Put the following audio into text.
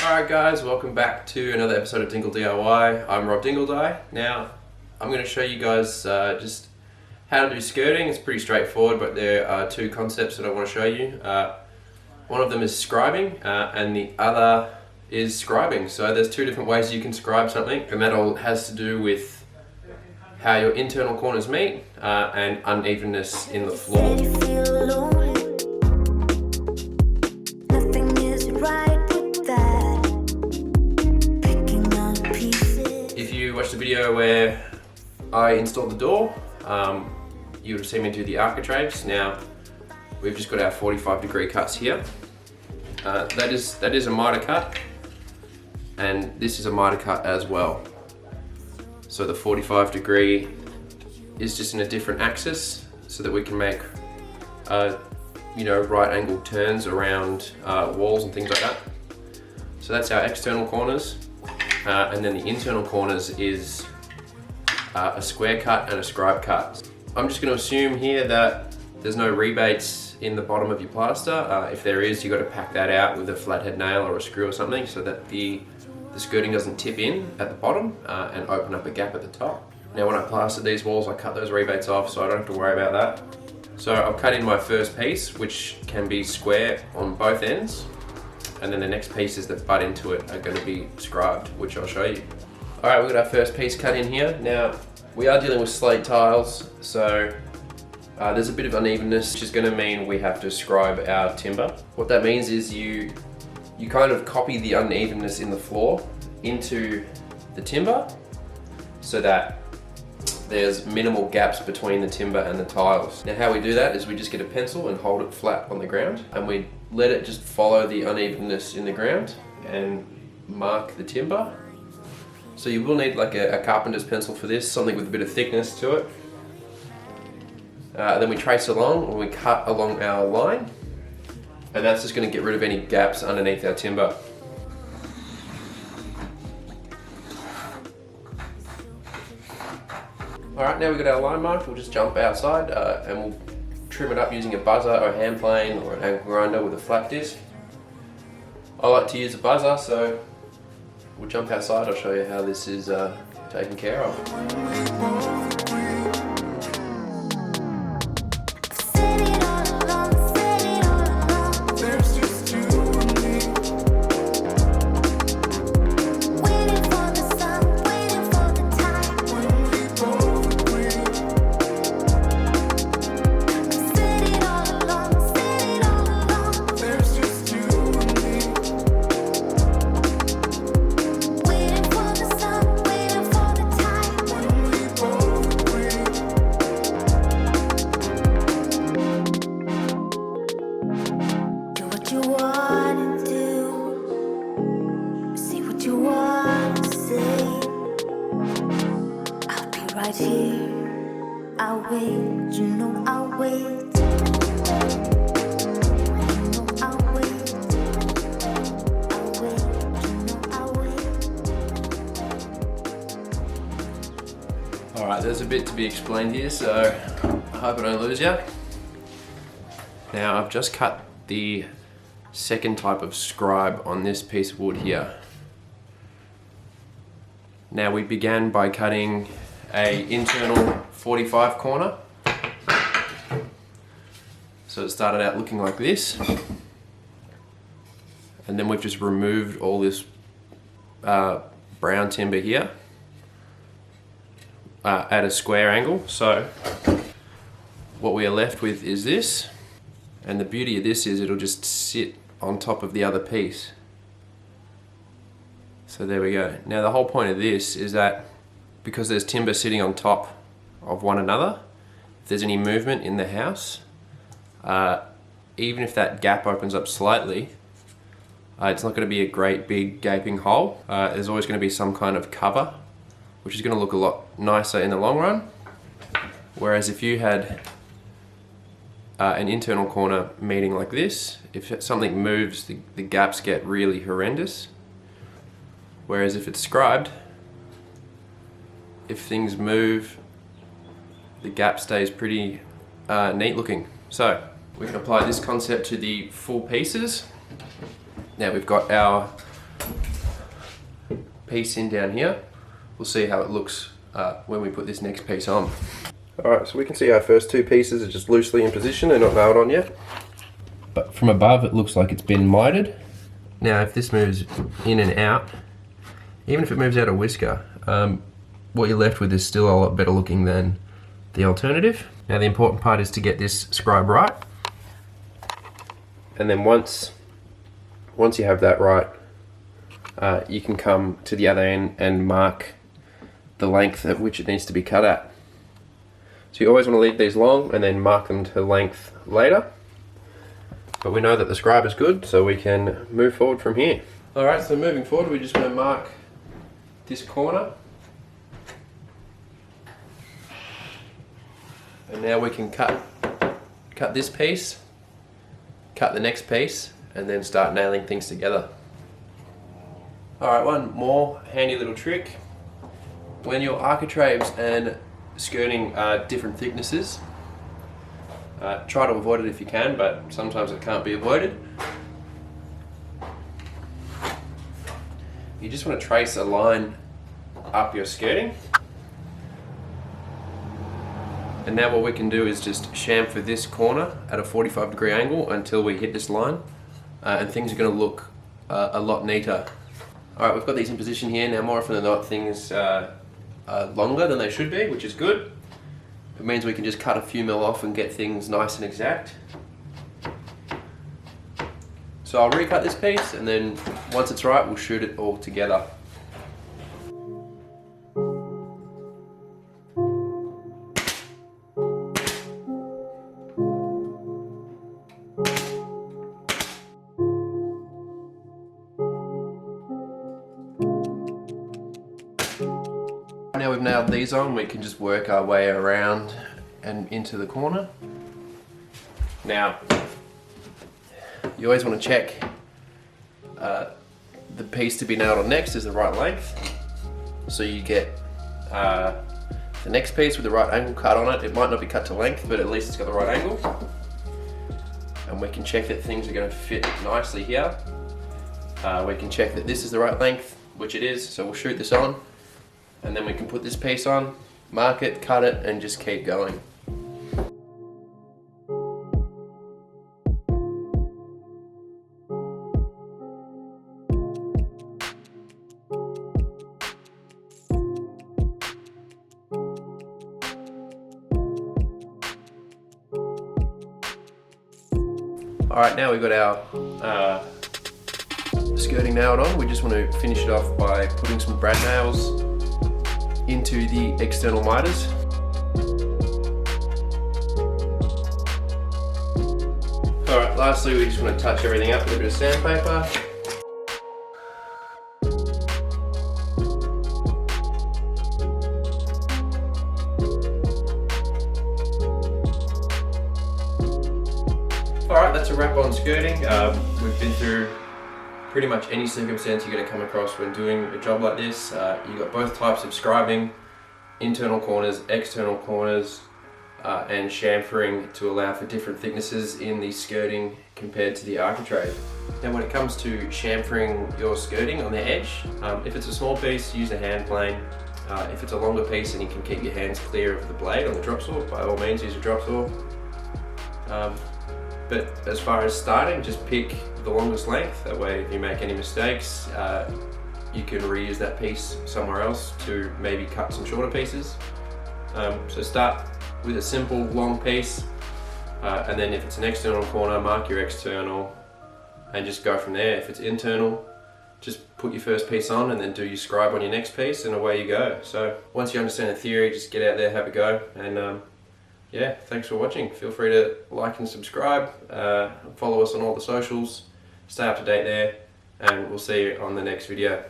Alright guys, welcome back to another episode of Dingle DIY. I'm Rob Dingledye. Now, I'm going to show you guys just how to do skirting. It's pretty straightforward, but there are two concepts that I want to show you. One of them is scribing, and the other is scribing. So there's two different ways you can scribe something, and that all has to do with how your internal corners meet and unevenness in the floor. If you watched the video where I installed the door, you would have seen me do the architraves. Now we've just got our 45-degree cuts here. That is a miter cut, and this is a miter cut as well. So the 45-degree is just in a different axis so that we can make right angle turns around walls and things like that. So that's our external corners, and then the internal corners is a square cut and a scribe cut. I'm just going to assume here that there's no rebates in the bottom of your plaster. If there is, you've got to pack that out with a flathead nail or a screw or something so that the skirting doesn't tip in at the bottom and open up a gap at the top. Now when I plastered these walls, I cut those rebates off so I don't have to worry about that. So I've cut in my first piece, which can be square on both ends, and then the next pieces that butt into it are going to be scribed, which I'll show you. Alright, we've got our first piece cut in here. Now we are dealing with slate tiles, so there's a bit of unevenness, which is going to mean we have to scribe our timber. What that means is you kind of copy the unevenness in the floor into the timber so that there's minimal gaps between the timber and the tiles. Now how we do that is we just get a pencil and hold it flat on the ground, and we let it just follow the unevenness in the ground and mark the timber. So you will need like a carpenter's pencil for this, something with a bit of thickness to it. Then we trace along, or we cut along our line, and that's just going to get rid of any gaps underneath our timber. Alright, now we've got our line marked, we'll just jump outside and we'll trim it up using a buzzer or a hand plane or an angle grinder with a flat disc. I like to use a buzzer, so we'll jump outside. I'll show you how this is taken care of. Right here, I'll wait, you know I'll wait. Alright, there's a bit to be explained here, so I hope I don't lose you. Now I've just cut the second type of scribe on this piece of wood here. Now we began by cutting a internal 45 corner. So it started out looking like this, and then we've just removed all this brown timber here at a square angle. So what we are left with is this, and the beauty of this is it'll just sit on top of the other piece. So there we go. Now the whole point of this is that because there's timber sitting on top of one another, if there's any movement in the house, even if that gap opens up slightly, it's not going to be a great big gaping hole. There's always going to be some kind of cover, which is going to look a lot nicer in the long run. Whereas if you had an internal corner meeting like this, if something moves, the gaps get really horrendous. Whereas if it's scribed, if things move, the gap stays pretty neat looking. So we can apply this concept to the full pieces. Now we've got our piece in down here. We'll see how it looks when we put this next piece on. Alright, so we can see our first two pieces are just loosely in position, they're not nailed on yet. But from above it looks like it's been mitered. Now if this moves in and out, even if it moves out a whisker, what you're left with is still a lot better looking than the alternative. Now the important part is to get this scribe right. And then once you have that right, you can come to the other end and mark the length at which it needs to be cut at. So you always want to leave these long and then mark them to length later. But we know that the scribe is good, so we can move forward from here. Alright, so moving forward, we're just going to mark this corner. And now we can cut this piece, cut the next piece, and then start nailing things together. Alright, one more handy little trick. When your architraves and skirting are different thicknesses, try to avoid it if you can, but sometimes it can't be avoided. You just want to trace a line up your skirting. And now what we can do is just chamfer this corner at a 45-degree angle until we hit this line, and things are going to look a lot neater. Alright, we've got these in position here. Now more often than not, things are longer than they should be, which is good. It means we can just cut a few mil off and get things nice and exact. So I'll recut this piece, and then once it's right, we'll shoot it all together. Now we've nailed these on, we can just work our way around and into the corner. Now, you always want to check the piece to be nailed on next is the right length. So you get the next piece with the right angle cut on it. It might not be cut to length, but at least it's got the right angle. And we can check that things are going to fit nicely here. We can check that this is the right length, which it is, so we'll shoot this on. And then we can put this piece on, mark it, cut it, and just keep going. Alright, now we've got our skirting nailed on. We just want to finish it off by putting some brad nails into the external miters. Alright, lastly we just want to touch everything up with a bit of sandpaper. Alright, that's a wrap on skirting. We've been through pretty much any circumstance you're going to come across when doing a job like this. You've got both types of scribing, internal corners, external corners, and chamfering to allow for different thicknesses in the skirting compared to the architrave. Now when it comes to chamfering your skirting on the edge, if it's a small piece, use a hand plane. If it's a longer piece and you can keep your hands clear of the blade on the drop saw, by all means use a drop saw. But as far as starting, just pick the longest length. That way if you make any mistakes, you can reuse that piece somewhere else to maybe cut some shorter pieces. So start with a simple long piece, and then if it's an external corner, mark your external and just go from there. If it's internal, just put your first piece on and then do your scribe on your next piece, and away you go. So once you understand the theory, just get out there, have a go, and yeah, thanks for watching. Feel free to like and subscribe, follow us on all the socials, stay up to date there, and we'll see you on the next video.